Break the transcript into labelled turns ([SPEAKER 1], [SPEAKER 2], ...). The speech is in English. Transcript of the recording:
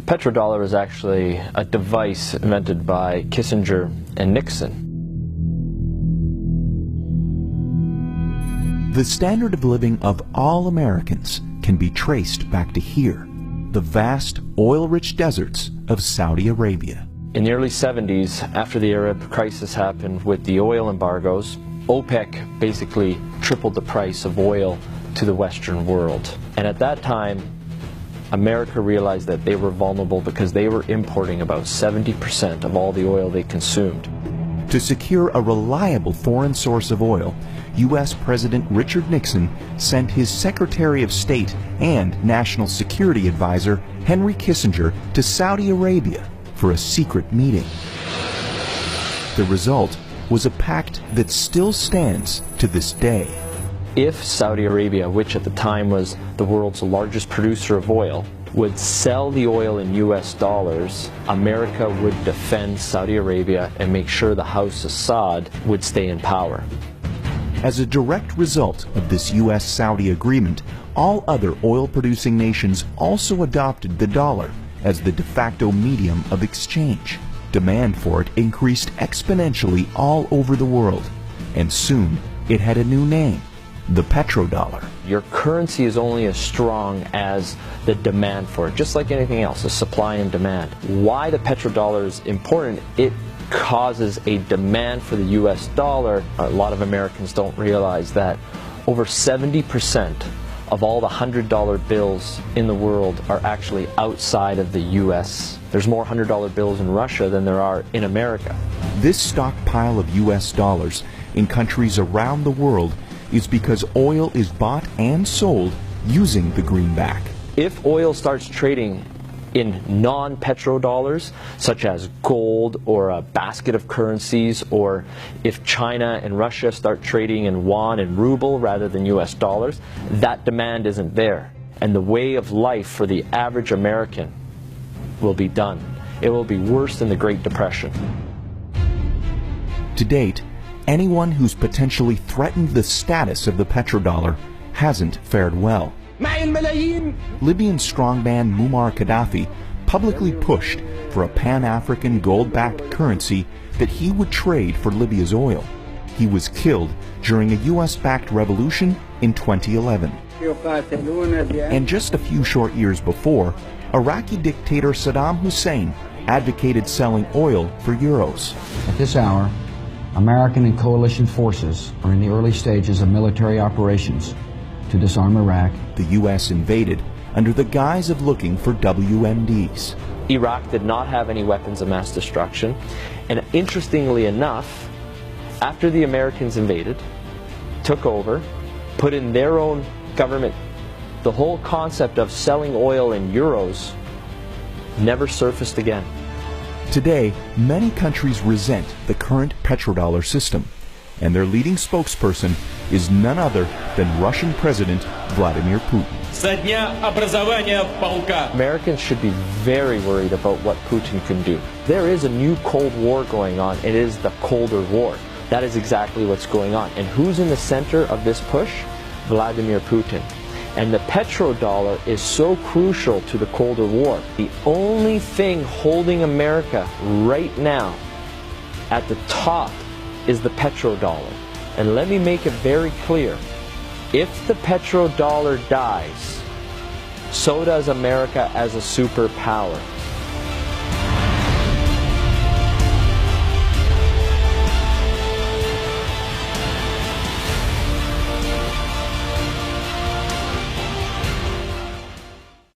[SPEAKER 1] petrodollar is actually a device invented by Kissinger and Nixon.
[SPEAKER 2] The standard of living of all Americans can be traced back to here, the vast oil-rich deserts of Saudi Arabia.
[SPEAKER 1] In the early 70s, after the Arab crisis happened with the oil embargoes, OPEC basically tripled the price of oil to the Western world. And at that time, America realized that they were vulnerable because they were importing about 70% of all the oil they consumed.
[SPEAKER 2] To secure a reliable foreign source of oil, U.S. President Richard Nixon sent his Secretary of State and National Security Advisor Henry Kissinger to Saudi Arabia for a secret meeting. The result was a pact that still stands to this day.
[SPEAKER 1] If Saudi Arabia, which at the time was the world's largest producer of oil, would sell the oil in US dollars, America would defend Saudi Arabia and make sure the House Assad would stay in power.
[SPEAKER 2] As a direct result of this U.S.-Saudi agreement, all other oil-producing nations also adopted the dollar as the de facto medium of exchange. Demand for it increased exponentially all over the world, and soon it had a new name, the petrodollar.
[SPEAKER 1] Your currency is only as strong as the demand for it, just like anything else, the supply and demand. Why the petrodollar is important, it causes a demand for the US dollar. A lot of Americans don't realize that over 70% of all the $100 bills in the world are actually outside of the US. There's more $100 bills in Russia than there are in America.
[SPEAKER 2] This stockpile of US dollars in countries around the world is because oil is bought and sold using the greenback.
[SPEAKER 1] If oil starts trading in non-petrodollars, such as gold or a basket of currencies, or if China and Russia start trading in yuan and ruble rather than US dollars, that demand isn't there. And the way of life for the average American will be done. It will be worse than the Great Depression.
[SPEAKER 2] To date, anyone who's potentially threatened the status of the petrodollar hasn't fared well. Libyan strongman Muammar Gaddafi publicly pushed for a Pan-African gold-backed currency that he would trade for Libya's oil. He was killed during a US-backed revolution in 2011. And just a few short years before, Iraqi dictator Saddam Hussein advocated selling oil for euros.
[SPEAKER 3] At this hour, American and coalition forces are in the early stages of military operations to disarm Iraq.
[SPEAKER 2] The U.S. invaded under the guise of looking for WMDs.
[SPEAKER 1] Iraq did not have any weapons of mass destruction, and interestingly enough, after the Americans invaded, took over, put in their own government, the whole concept of selling oil in euros never surfaced again.
[SPEAKER 2] Today, many countries resent the current petrodollar system, and their leading spokesperson is none other than Russian President Vladimir Putin.
[SPEAKER 1] Americans should be very worried about what Putin can do. There is a new Cold War going on. It is the colder war. That is exactly what's going on. And who's in the center of this push? Vladimir Putin. And the petrodollar is so crucial to the colder war. The only thing holding America right now at the top is the petrodollar. And let me make it very clear. If the petrodollar dies, so does America as a superpower.